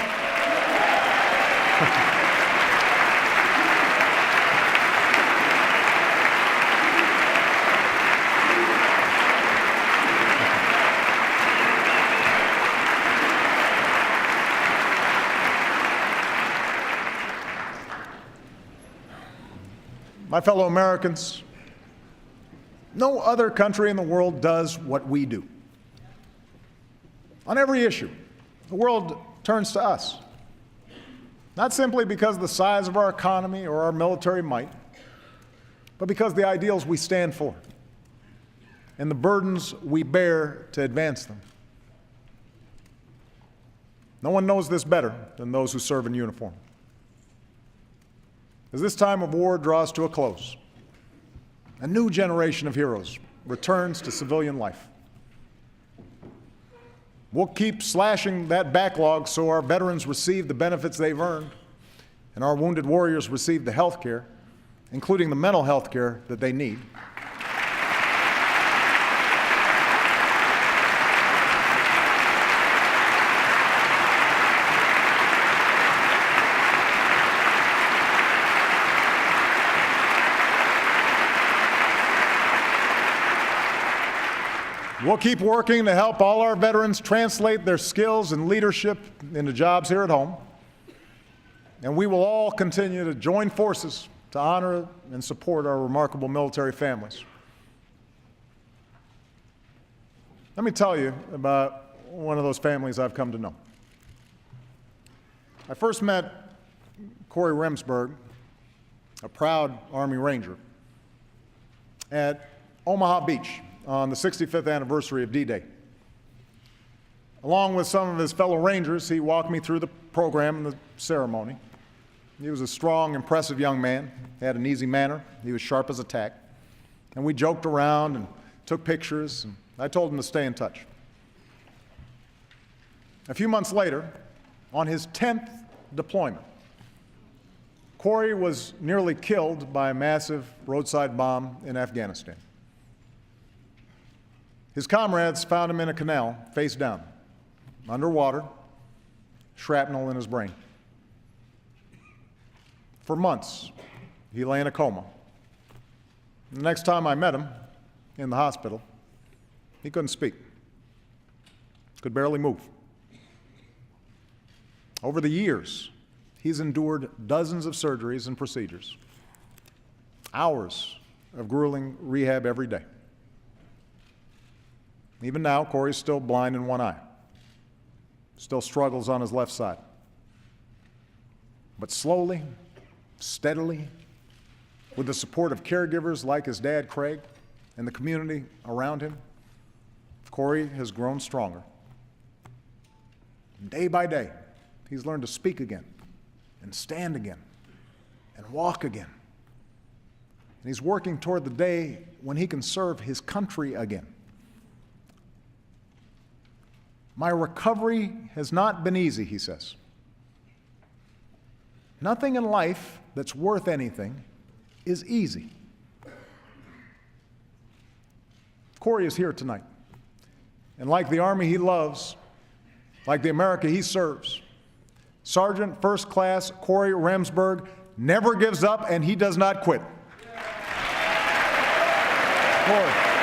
Speaker 1: My fellow Americans, no other country in the world does what we do. On every issue, the world turns to us, not simply because of the size of our economy or our military might, but because of the ideals we stand for and the burdens we bear to advance them. No one knows this better than those who serve in uniform. As this time of war draws to a close, a new generation of heroes returns to civilian life. We'll keep slashing that backlog so our veterans receive the benefits they've earned and our wounded warriors receive the health care, including the mental health care that they need. We'll keep working to help all our veterans translate their skills and leadership into jobs here at home. And we will all continue to join forces to honor and support our remarkable military families. Let me tell you about one of those families I've come to know. I first met Corey Remsburg, a proud Army Ranger, at Omaha Beach on the 65th anniversary of D-Day. Along with some of his fellow Rangers, he walked me through the program and the ceremony. He was a strong, impressive young man, had an easy manner, he was sharp as a tack, and we joked around and took pictures, and I told him to stay in touch. A few months later, on his 10th deployment, Corey was nearly killed by a massive roadside bomb in Afghanistan. His comrades found him in a canal, face down, underwater, shrapnel in his brain. For months, he lay in a coma. The next time I met him in the hospital, he couldn't speak, could barely move. Over the years, he's endured dozens of surgeries and procedures, hours of grueling rehab every day. Even now, Corey's still blind in one eye, still struggles on his left side. But slowly, steadily, with the support of caregivers like his dad, Craig, and the community around him, Corey has grown stronger. Day by day, he's learned to speak again, and stand again, and walk again. And he's working toward the day when he can serve his country again. My recovery has not been easy, he says. Nothing in life that's worth anything is easy. Corey is here tonight. And like the Army he loves, like the America he serves, Sergeant First Class Corey Remsburg never gives up and he does not quit. Corey.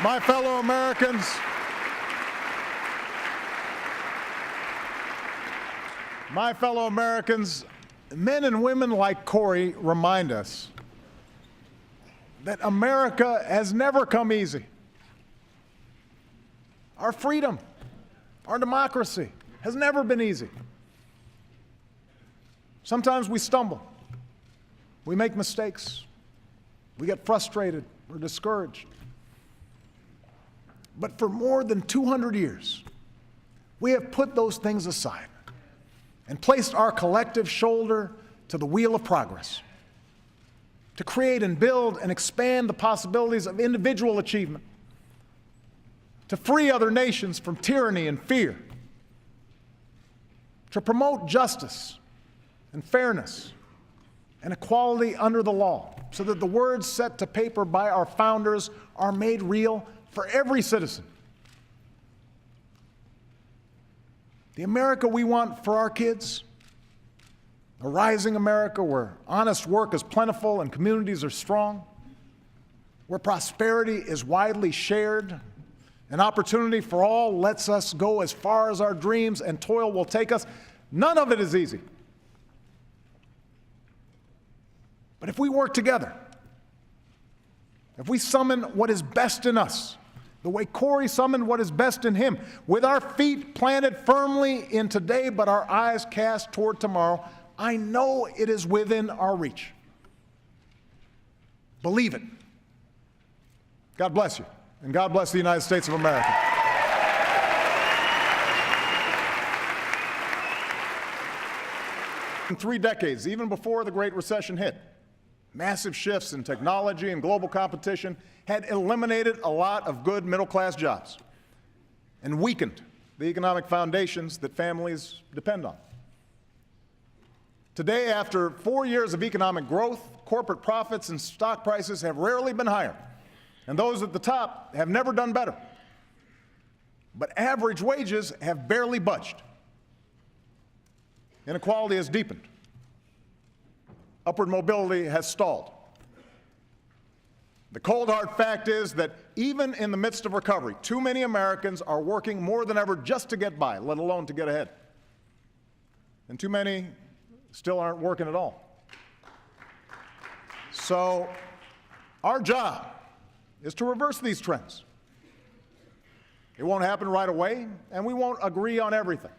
Speaker 1: My fellow Americans, men and women like Corey remind us that America has never come easy. Our freedom, our democracy has never been easy. Sometimes we stumble, we make mistakes, we get frustrated or discouraged. But for more than 200 years, we have put those things aside and placed our collective shoulder to the wheel of progress to create and build and expand the possibilities of individual achievement, to free other nations from tyranny and fear, to promote justice and fairness and equality under the law so that the words set to paper by our founders are made real for every citizen. The America we want for our kids, a rising America where honest work is plentiful and communities are strong, where prosperity is widely shared, an opportunity for all lets us go as far as our dreams and toil will take us. None of it is easy. But if we work together, if we summon what is best in us, the way Corey summoned what is best in him, with our feet planted firmly in today but our eyes cast toward tomorrow, I know it is within our reach. Believe it. God bless you, and God bless the United States of America. In 3 decades, even before the Great Recession hit, massive shifts in technology and global competition had eliminated a lot of good middle-class jobs and weakened the economic foundations that families depend on. Today, after 4 years of economic growth, corporate profits and stock prices have rarely been higher, and those at the top have never done better. But average wages have barely budged. Inequality has deepened. Upward mobility has stalled. The cold hard fact is that even in the midst of recovery, too many Americans are working more than ever just to get by, let alone to get ahead. And too many still aren't working at all. So our job is to reverse these trends. It won't happen right away, and we won't agree on everything.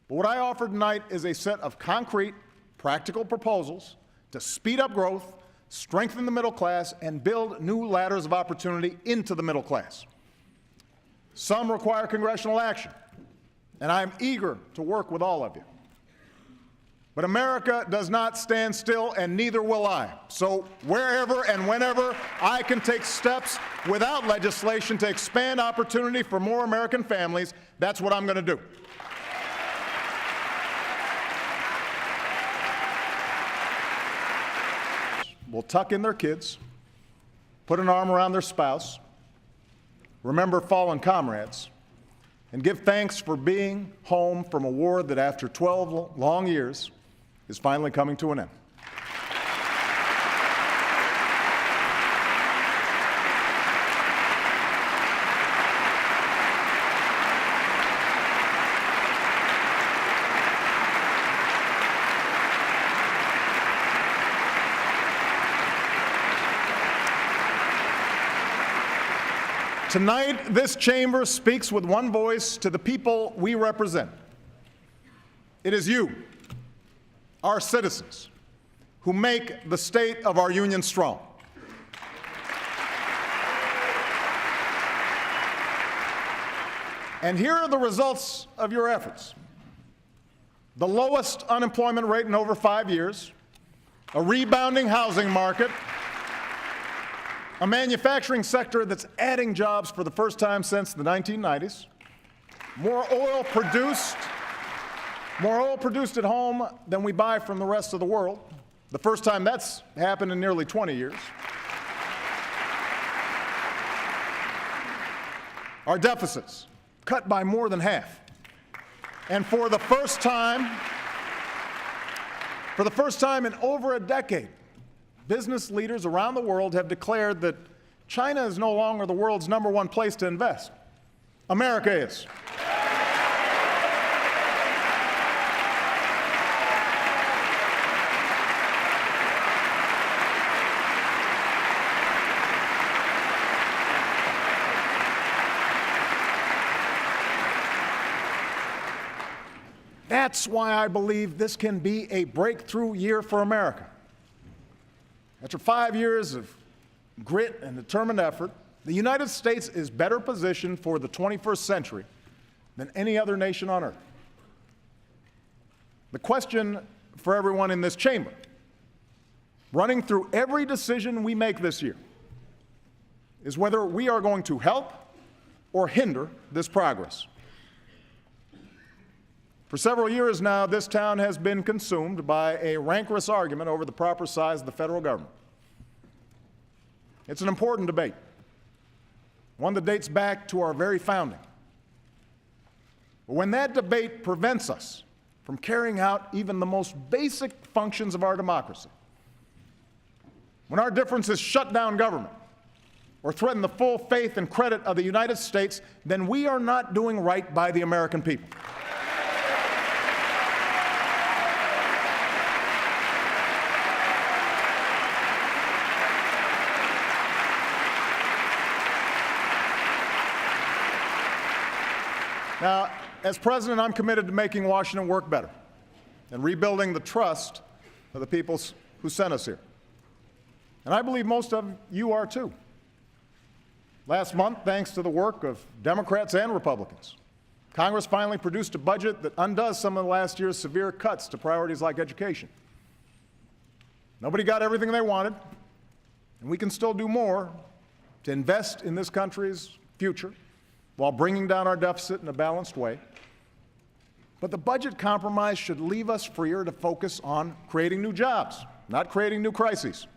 Speaker 1: But what I offer tonight is a set of concrete, practical proposals to speed up growth, strengthen the middle class, and build new ladders of opportunity into the middle class. Some require congressional action, and I'm eager to work with all of you. But America does not stand still, and neither will I. So wherever and whenever I can take steps without legislation to expand opportunity for more American families, that's what I'm going to do. Will tuck in their kids, put an arm around their spouse, remember fallen comrades, and give thanks for being home from a war that after 12 long years is finally coming to an end. Tonight, this chamber speaks with one voice to the people we represent. It is you, our citizens, who make the state of our union strong. And here are the results of your efforts. The lowest unemployment rate in over 5 years, a rebounding housing market, a manufacturing sector that's adding jobs for the first time since the 1990s, more oil produced at home than we buy from the rest of the world, the first time that's happened in nearly 20 years. Our deficits cut by more than half. And for the first time in over a decade, business leaders around the world have declared that China is no longer the world's #1 place to invest. America is. That's why I believe this can be a breakthrough year for America. After 5 years of grit and determined effort, the United States is better positioned for the 21st century than any other nation on earth. The question for everyone in this chamber, running through every decision we make this year, is whether we are going to help or hinder this progress. For several years now, this town has been consumed by a rancorous argument over the proper size of the federal government. It's an important debate, one that dates back to our very founding. But when that debate prevents us from carrying out even the most basic functions of our democracy, when our differences shut down government or threaten the full faith and credit of the United States, then we are not doing right by the American people. Now, as president, I'm committed to making Washington work better and rebuilding the trust of the people who sent us here. And I believe most of you are too. Last month, thanks to the work of Democrats and Republicans, Congress finally produced a budget that undoes some of last year's severe cuts to priorities like education. Nobody got everything they wanted, and we can still do more to invest in this country's future while bringing down our deficit in a balanced way. But the budget compromise should leave us freer to focus on creating new jobs, not creating new crises.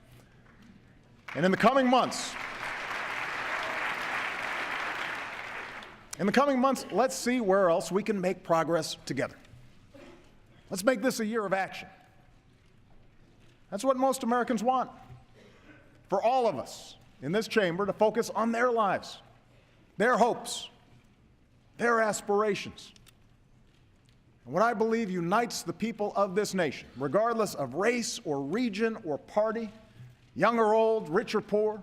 Speaker 1: And in the coming months, let's see where else we can make progress together. Let's make this a year of action. That's what most Americans want. For all of us in this chamber to focus on their lives, their hopes, their aspirations. And what I believe unites the people of this nation, regardless of race or region or party, young or old, rich or poor,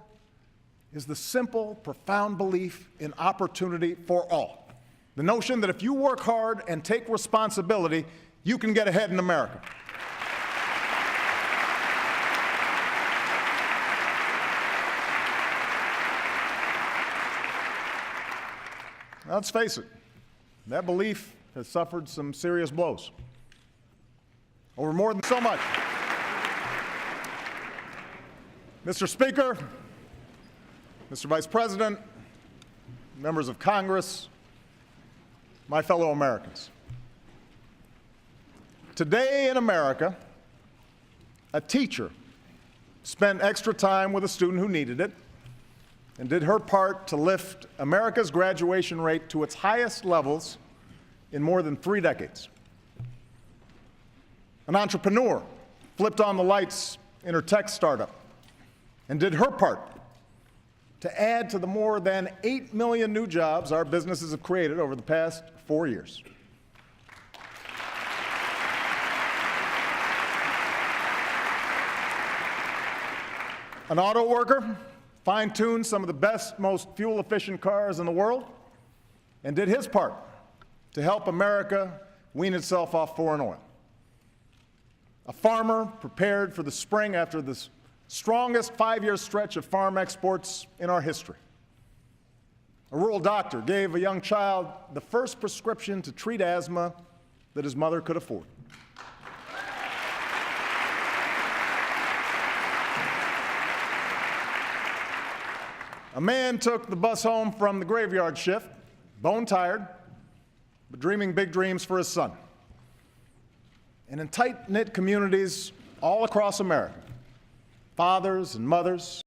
Speaker 1: is the simple, profound belief in opportunity for all. The notion that if you work hard and take responsibility, you can get ahead in America. Let's face it, that belief has suffered some serious blows over more than so much. Mr. Speaker, Mr. Vice President, members of Congress, my fellow Americans. Today in America, a teacher spent extra time with a student who needed it and did her part to lift America's graduation rate to its highest levels in more than 3 decades. An entrepreneur flipped on the lights in her tech startup and did her part to add to the more than 8 million new jobs our businesses have created over the past 4 years. An auto worker fine-tuned some of the best, most fuel-efficient cars in the world and did his part to help America wean itself off foreign oil. A farmer prepared for the spring after the strongest 5-year stretch of farm exports in our history. A rural doctor gave a young child the first prescription to treat asthma that his mother could afford. A man took the bus home from the graveyard shift, bone-tired, but dreaming big dreams for his son. And in tight-knit communities all across America, fathers and mothers